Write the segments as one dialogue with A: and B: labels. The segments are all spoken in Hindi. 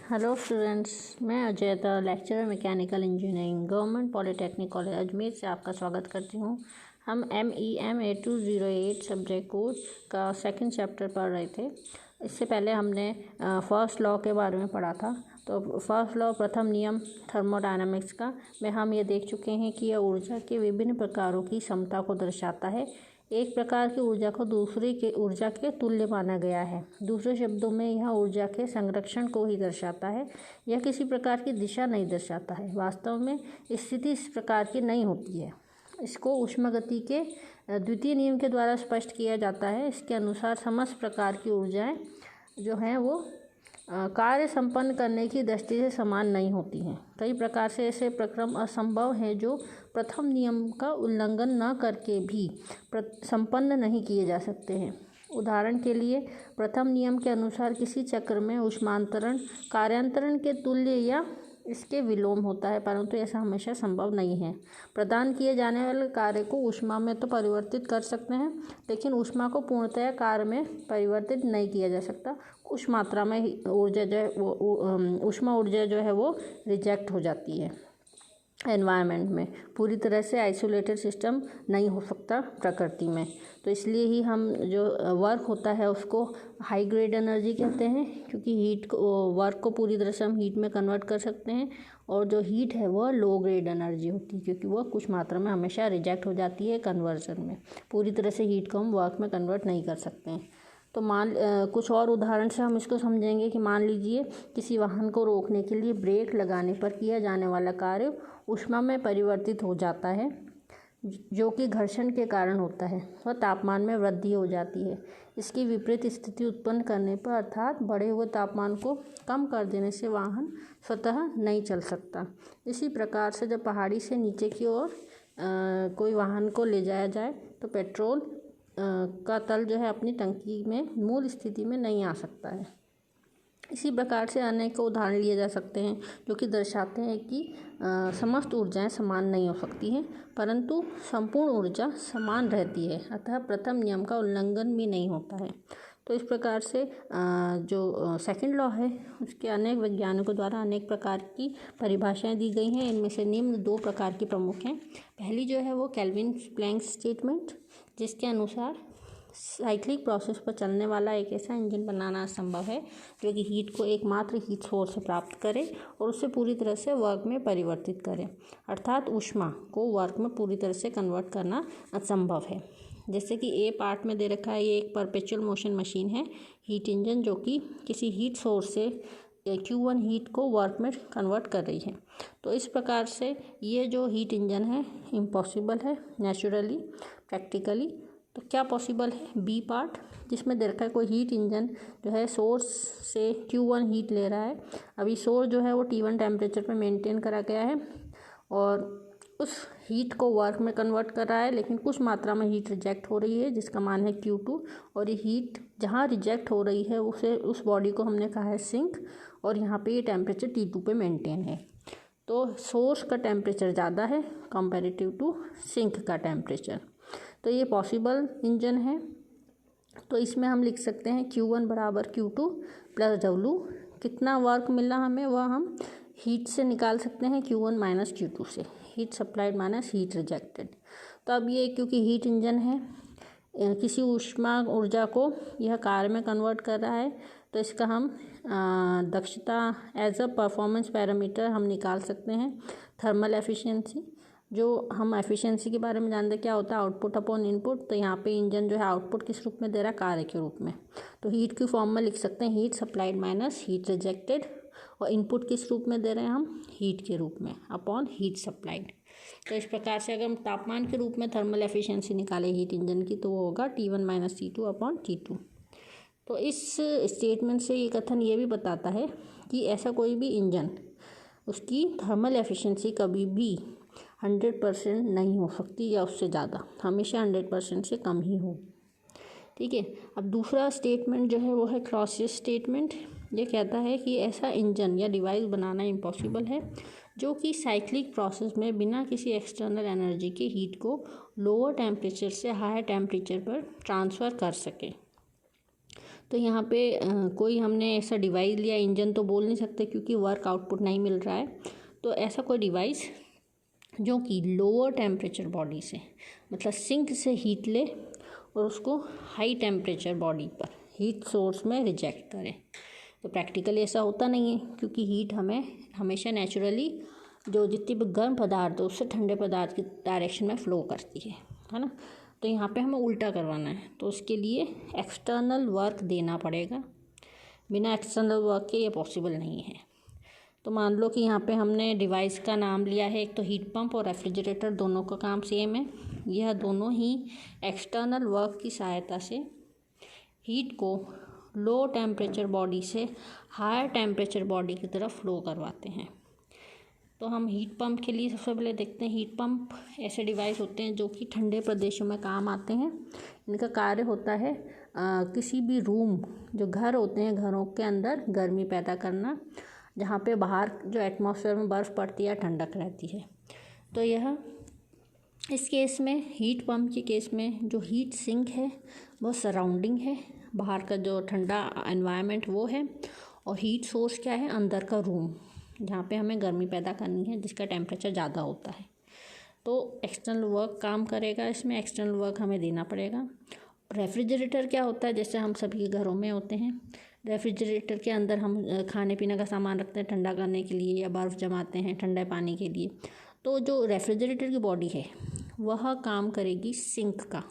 A: हेलो स्टूडेंट्स, मैं Ajayta lecturer mechanical engineering government polytechnic college Ajmer से आपका स्वागत करती हूँ। हम MEM 8208 सब्जेक्ट कोड का सेकंड चैप्टर पढ़ रहे थे। इससे पहले हमने फर्स्ट लॉ के बारे में पढ़ा था। तो फर्स्ट लॉ, प्रथम नियम थर्मोडायनामिक्स का में हम ये देख चुके हैं कि यह ऊर्जा के विभिन्न प्रकारों की समता को दर्शाता है। एक प्रकार की ऊर्जा को दूसरे के ऊर्जा के तुल्य माना गया है। दूसरे शब्दों में यह ऊर्जा के संरक्षण को ही दर्शाता है। यह किसी प्रकार की दिशा नहीं दर्शाता है। वास्तव में स्थिति इस प्रकार की नहीं होती है। इसको ऊष्मागति के द्वितीय नियम के द्वारा स्पष्ट किया जाता है। इसके अनुसार समस्त प्रकार की ऊर्जाएं जो हैं वो कार्य संपन्न करने की दृष्टि से समान नहीं होती हैं। कई प्रकार से ऐसे प्रक्रम असंभव हैं जो प्रथम नियम का उल्लंघन न करके भी संपन्न नहीं किए जा सकते हैं। उदाहरण के लिए, प्रथम नियम के अनुसार किसी चक्र में ऊष्मांतरण कार्यांतरण के तुल्य या इसके विलोम होता है, परंतु ऐसा हमेशा संभव नहीं है। प्रदान किए जाने वाले कार्य को ऊष्मा में तो परिवर्तित कर सकते हैं, लेकिन ऊष्मा को पूर्णतया कार्य में परिवर्तित नहीं किया जा सकता। उस मात्रा में ऊर्जा जो है वो ऊष्मा ऊर्जा जो है वो रिजेक्ट हो जाती है। एनवायरनमेंट में पूरी तरह से आइसोलेटेड सिस्टम नहीं हो सकता प्रकृति में। तो इसलिए ही हम जो वर्क होता है उसको हाई ग्रेड एनर्जी कहते हैं, क्योंकि हीट को वर्क को पूरी तरह से हम हीट में कन्वर्ट कर सकते हैं। और जो हीट है वह लो ग्रेड एनर्जी होती है, क्योंकि वह कुछ मात्रा में हमेशा रिजेक्ट हो जाती है कन्वर्जन में। पूरी तरह से हीट को हम वर्क में कन्वर्ट नहीं कर सकते हैं। तो कुछ और उदाहरण से हम इसको समझेंगे कि मान लीजिए किसी वाहन को रोकने के लिए ब्रेक लगाने पर किया जाने वाला कार्य ऊष्मा में परिवर्तित हो जाता है, जो कि घर्षण के कारण होता है। वह तापमान में वृद्धि हो जाती है। इसकी विपरीत स्थिति उत्पन्न करने पर, अर्थात बढ़े हुए तापमान को कम कर देने से वाहन स्वतः नहीं चल सकता। इसी प्रकार से जब पहाड़ी से नीचे की ओर कोई वाहन को ले जाया जाए तो पेट्रोल का तल जो है अपनी टंकी में मूल स्थिति में नहीं आ सकता है। इसी प्रकार से अनेक उदाहरण लिए जा सकते हैं जो कि दर्शाते हैं कि समस्त ऊर्जाएं समान नहीं हो सकती हैं, परंतु संपूर्ण ऊर्जा समान रहती है। अतः प्रथम नियम का उल्लंघन भी नहीं होता है। तो इस प्रकार से जो सेकंड लॉ है उसके अनेक वैज्ञानिकों द्वारा अनेक प्रकार की परिभाषाएं दी गई हैं। इनमें से निम्न दो प्रकार की प्रमुख हैं। पहली जो है वो केल्विन प्लैंक स्टेटमेंट, जिसके अनुसार साइक्लिक प्रोसेस पर चलने वाला एक ऐसा इंजन बनाना असंभव है जो कि हीट को एकमात्र हीट सोर्स से प्राप्त करे और उसे पूरी तरह से वर्क में परिवर्तित करे। अर्थात ऊष्मा को वर्क में पूरी तरह से कन्वर्ट करना असंभव है। जैसे कि ए पार्ट में दे रखा है, ये एक परपेचुअल मोशन मशीन है, हीट इंजन, जो कि किसी हीट सोर्स से Q1 हीट को वर्क में कन्वर्ट कर रही है। तो इस प्रकार से ये जो हीट इंजन है इम्पॉसिबल है नेचुरली, प्रैक्टिकली। तो क्या पॉसिबल है? बी पार्ट, जिसमें दे रखा है कोई हीट इंजन जो है सोर्स से Q1 हीट ले रहा है। अभी सोर्स जो है वो T1 टेम्परेचर पे मेंटेन करा गया है और उस हीट को वर्क में कन्वर्ट कर रहा है, लेकिन कुछ मात्रा में हीट रिजेक्ट हो रही है जिसका मान है Q2। और ये हीट जहाँ रिजेक्ट हो रही है उस बॉडी को हमने कहा है सिंक, और यहाँ पे ये टेम्परेचर T2 पे मेंटेन है। तो सोर्स का टेम्परेचर ज़्यादा है कंपेरेटिव टू सिंक का टेम्परेचर। तो ये पॉसिबल इंजन है। तो इसमें हम लिख सकते हैं Q1 बराबर Q2 प्लस W। कितना वर्क मिला हमें वह हम हीट से निकाल सकते हैं, Q1 माइनस Q2 से, heat supplied minus heat rejected. तो अब ये क्योंकि हीट इंजन है, किसी ऊष्मा ऊर्जा को यह कार्य में कन्वर्ट कर रहा है, तो इसका हम दक्षता एज अ परफॉर्मेंस पैरामीटर हम निकाल सकते हैं थर्मल एफिशिएंसी। जो हम एफिशिएंसी के बारे में जानते हैं क्या होता है, आउटपुट अपॉन इनपुट। तो यहाँ पे इंजन जो है आउटपुट किस रूप में दे रहा है, कार्य के रूप में। तो हीट की फॉर्म में लिख सकते हैं heat supplied minus heat rejected, और इनपुट किस रूप में दे रहे हैं हम, हीट के रूप में अपॉन हीट सप्लाइड। तो इस प्रकार से अगर हम तापमान के रूप में थर्मल एफिशिएंसी निकालें हीट इंजन की, तो वो होगा T1 minus T2 upon T2। तो इस स्टेटमेंट से ये कथन ये भी बताता है कि ऐसा कोई भी इंजन, उसकी थर्मल एफिशिएंसी कभी भी 100% नहीं हो सकती या उससे ज़्यादा, हमेशा 100% से कम ही हो। ठीक है। अब दूसरा स्टेटमेंट जो है वो है क्रॉसियस स्टेटमेंट। ये कहता है कि ऐसा इंजन या डिवाइस बनाना इम्पॉसिबल है जो कि साइक्लिक प्रोसेस में बिना किसी एक्सटर्नल एनर्जी के हीट को लोअर टेम्परेचर से हायर टेम्परेचर पर ट्रांसफ़र कर सके। तो यहाँ पे कोई हमने ऐसा डिवाइस लिया, इंजन तो बोल नहीं सकते क्योंकि वर्क आउटपुट नहीं मिल रहा है। तो ऐसा कोई डिवाइस जो कि लोअर टेम्परेचर बॉडी से, मतलब सिंक से हीट ले और उसको हाई टेम्परेचर बॉडी पर हीट सोर्स में रिजेक्ट करे। तो प्रैक्टिकली ऐसा होता नहीं है क्योंकि हीट हमें हमेशा नेचुरली जो जितनी भी गर्म पदार्थ है उससे ठंडे पदार्थ की डायरेक्शन में फ़्लो करती है ना। तो यहाँ पे हमें उल्टा करवाना है, तो उसके लिए एक्सटर्नल वर्क देना पड़ेगा। बिना एक्सटर्नल वर्क के ये पॉसिबल नहीं है। तो मान लो कि यहाँ पे हमने डिवाइस का नाम लिया है, एक तो हीट पंप और रेफ्रिजरेटर, दोनों का काम सेम है। यह दोनों ही एक्सटर्नल वर्क की सहायता से हीट को लो टेम्परेचर बॉडी से हायर टेम्परेचर बॉडी की तरफ फ्लो करवाते हैं। तो हम हीट पंप के लिए सबसे पहले देखते हैं। हीट पंप ऐसे डिवाइस होते हैं जो कि ठंडे प्रदेशों में काम आते हैं। इनका कार्य होता है किसी भी रूम, जो घर होते हैं, घरों के अंदर गर्मी पैदा करना, जहाँ पे बाहर जो एटमॉस्फेयर में बर्फ़ पड़ती है, ठंडक रहती है। तो यह इस केस में, हीट पंप के केस में, जो हीट सिंक है वो सराउंडिंग है, बाहर का जो ठंडा एनवायरनमेंट वो है, और हीट सोर्स क्या है, अंदर का रूम जहाँ पे हमें गर्मी पैदा करनी है, जिसका टेम्परेचर ज़्यादा होता है। तो एक्सटर्नल वर्क काम करेगा इसमें, एक्सटर्नल वर्क हमें देना पड़ेगा। रेफ्रिजरेटर क्या होता है, जैसे हम सभी के घरों में होते हैं, रेफ्रिजरेटर के अंदर हम खाने पीने का सामान रखते हैं ठंडा करने के लिए, या बर्फ़ जमाते हैं ठंडे पानी के लिए। तो जो रेफ्रिजरेटर की बॉडी है वह काम करेगी सिंक का,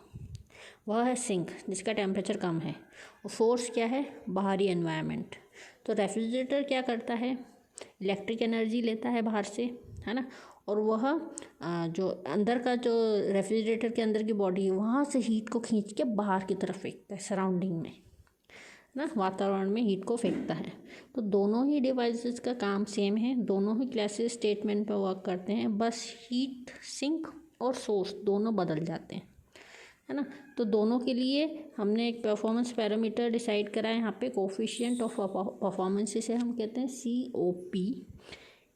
A: वह है सिंक जिसका टेम्परेचर कम है, और सोर्स क्या है, बाहरी एनवायरनमेंट। तो रेफ्रिजरेटर क्या करता है, इलेक्ट्रिक एनर्जी लेता है बाहर से, है ना, और वह जो अंदर का जो रेफ्रिजरेटर के अंदर की बॉडी है वहाँ से हीट को खींच के बाहर की तरफ फेंकता है, सराउंडिंग में ना, वातावरण में हीट को फेंकता है। तो दोनों ही डिवाइसेस का काम सेम है, दोनों ही क्लासेस स्टेटमेंट पर वर्क करते हैं, बस हीट सिंक और सोर्स दोनों बदल जाते हैं, है ना। तो दोनों के लिए हमने एक परफॉर्मेंस पैरामीटर डिसाइड करा है यहाँ पे, कोफिशिएंट ऑफ परफॉर्मेंस, इसे हम कहते हैं COP।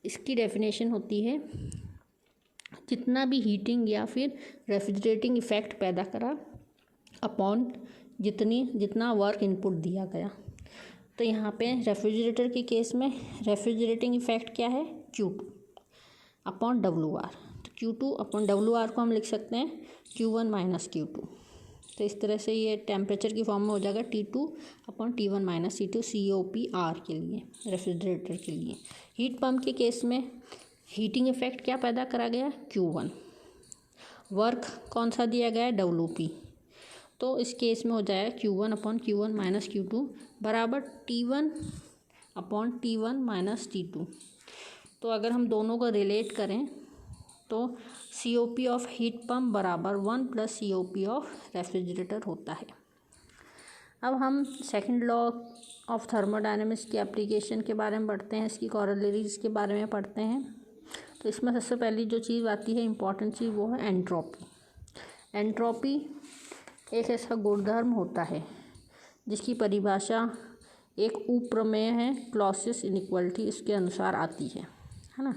A: इसकी डेफिनेशन होती है जितना भी हीटिंग या फिर रेफ्रिजरेटिंग इफेक्ट पैदा करा अपॉन जितना वर्क इनपुट दिया गया। तो यहाँ पे रेफ्रिजरेटर के केस में रेफ्रिजरेटिंग इफेक्ट क्या है, Q2 अपॉन WR। तो Q2 अपॉन WR को हम लिख सकते हैं Q1 माइनस Q2। तो इस तरह से ये टेम्परेचर की फॉर्म में हो जाएगा T2 upon T1 minus T2, COPR के लिए, रेफ्रिजरेटर के लिए। हीट पंप के केस में हीटिंग इफेक्ट क्या पैदा करा गया, Q1। वर्क कौन सा दिया गया है, WP। तो इस केस में हो जाएगा Q1 upon Q1 minus Q2 बराबर T1 upon T1 minus T2। तो अगर हम दोनों को रिलेट करें तो COP ऑफ हीट पंप बराबर 1 प्लस COP ऑफ रेफ्रिजरेटर होता है। अब हम सेकंड लॉ ऑफ थर्मोडायनेमिक्स की एप्लीकेशन के बारे में पढ़ते हैं, इसकी कॉरोलरीज के बारे में पढ़ते हैं। तो इसमें सबसे पहली जो चीज़ आती है, इम्पॉर्टेंट चीज़, वो है एंट्रोपी। एंट्रोपी एक ऐसा गुणधर्म होता है जिसकी परिभाषा एक उपप्रमेय है, क्लॉसियस इनइक्वालिटी, इसके अनुसार आती है ना।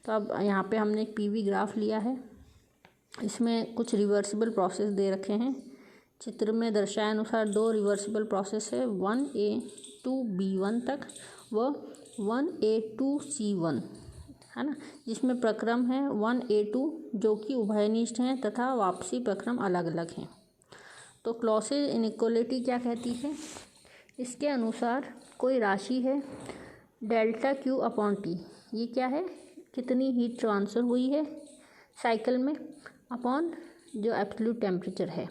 A: तो अब यहाँ पे हमने एक PV ग्राफ लिया है, इसमें कुछ रिवर्सिबल प्रोसेस दे रखे हैं। चित्र में दर्शाए अनुसार 2 रिवर्सिबल प्रोसेस है, 1A to B1 तक व 1A to C1, है ना, जिसमें प्रक्रम है 1A2 जो कि उभयनिष्ठ हैं तथा वापसी प्रक्रम अलग अलग हैं। तो क्लॉसियस इनइक्वालिटी क्या कहती है, इसके अनुसार कोई राशि है डेल्टा Q अपॉन T, ये क्या है, कितनी हीट ट्रांसफ़र हुई है साइकिल में, अपॉन जो एब्सोल्यूट टेम्परेचर है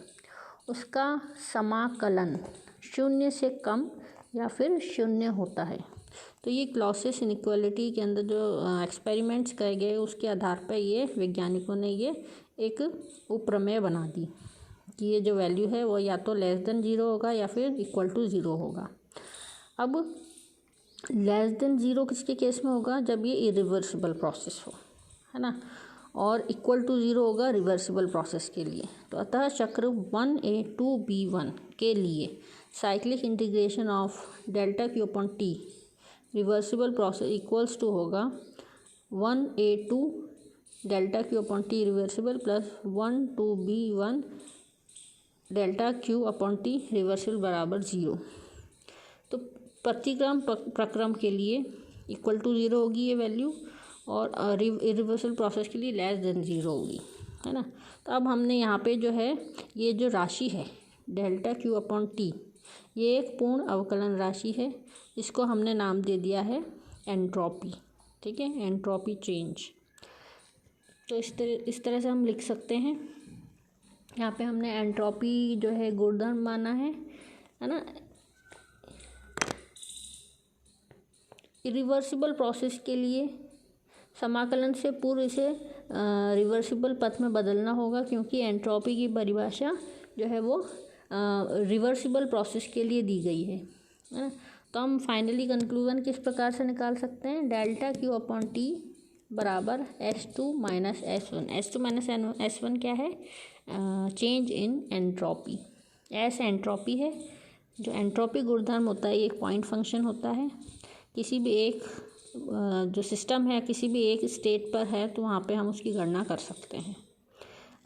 A: उसका समाकलन 0 से कम या फिर 0 होता है। तो ये क्लॉसियस इनइक्वालिटी के अंदर जो एक्सपेरिमेंट्स करे गए उसके आधार पर ये वैज्ञानिकों ने ये एक उपप्रमेय बना दी कि ये जो वैल्यू है वो या तो लेस देन 0 होगा या फिर इक्वल टू 0 होगा। अब लेस देन 0 किसके केस में होगा, जब ये इरिवर्सिबल प्रोसेस हो, है ना, और इक्वल टू 0 होगा रिवर्सिबल प्रोसेस के लिए। तो अतः चक्र 1A to B1 के लिए cyclic integration of delta Q upon T reversible process equals to होगा 1A to delta Q upon T reversible plus 1 to B1 delta Q upon T reversible बराबर 0। प्रतिक्रम प्रक्रम के लिए इक्वल टू 0 होगी ये वैल्यू, और इरिवर्सिबल प्रोसेस के लिए लेस देन 0 होगी, है ना। तो अब हमने यहाँ पे जो है ये जो राशि है डेल्टा क्यू अपॉन टी, ये एक पूर्ण अवकलन राशि है, इसको हमने नाम दे दिया है एंट्रोपी, ठीक है, एंट्रोपी चेंज। तो इस तरह से हम लिख सकते हैं। यहाँ पे हमने एंट्रोपी जो है गुणधर्म माना है ना। इरिवर्सिबल प्रोसेस के लिए समाकलन से पूर्व इसे रिवर्सिबल पथ में बदलना होगा, क्योंकि एंट्रोपी की परिभाषा जो है वो रिवर्सिबल प्रोसेस के लिए दी गई है ना। तो हम फाइनली कंक्लूजन किस प्रकार से निकाल सकते हैं, डेल्टा क्यू अपॉन टी बराबर S2 minus S1। S2 minus S1 क्या है, change in entropy. S entropy है, जो एंट्रोपी गुणधर्म होता है ये एक पॉइंट फंक्शन होता है। किसी भी एक जो सिस्टम है किसी भी एक स्टेट पर है तो वहाँ पे हम उसकी गणना कर सकते हैं,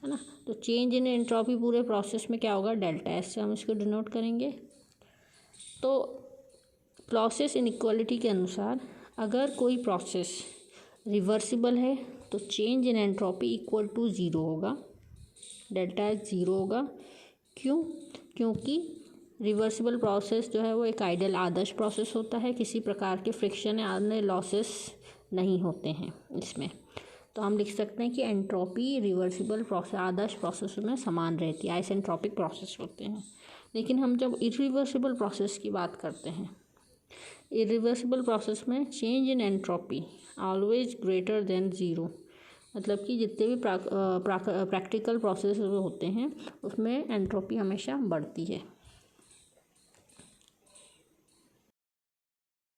A: है ना। तो चेंज इन एंट्रोपी पूरे प्रोसेस में क्या होगा, डेल्टा एस से हम इसको डिनोट करेंगे। तो प्रोसेस इनइक्वालिटी के अनुसार अगर कोई प्रोसेस रिवर्सिबल है तो change in entropy equal to 0 होगा, डेल्टा एस 0 होगा। क्यों, क्योंकि रिवर्सिबल प्रोसेस जो है वो एक आइडियल आदर्श प्रोसेस होता है, किसी प्रकार के फ्रिक्शन या अन्य लॉसेस नहीं होते हैं इसमें। तो हम लिख सकते हैं कि एंट्रोपी रिवर्सिबल प्रोसेस आदर्श प्रोसेस में समान रहती है, आइसेंट्रोपिक प्रोसेस होते हैं। लेकिन हम जब इरिवर्सिबल प्रोसेस की बात करते हैं, इरिवर्सिबल प्रोसेस में change in entropy always greater than 0, मतलब कि जितने भी प्रैक्टिकल प्रोसेस होते हैं उसमें एंट्रोपी हमेशा बढ़ती है।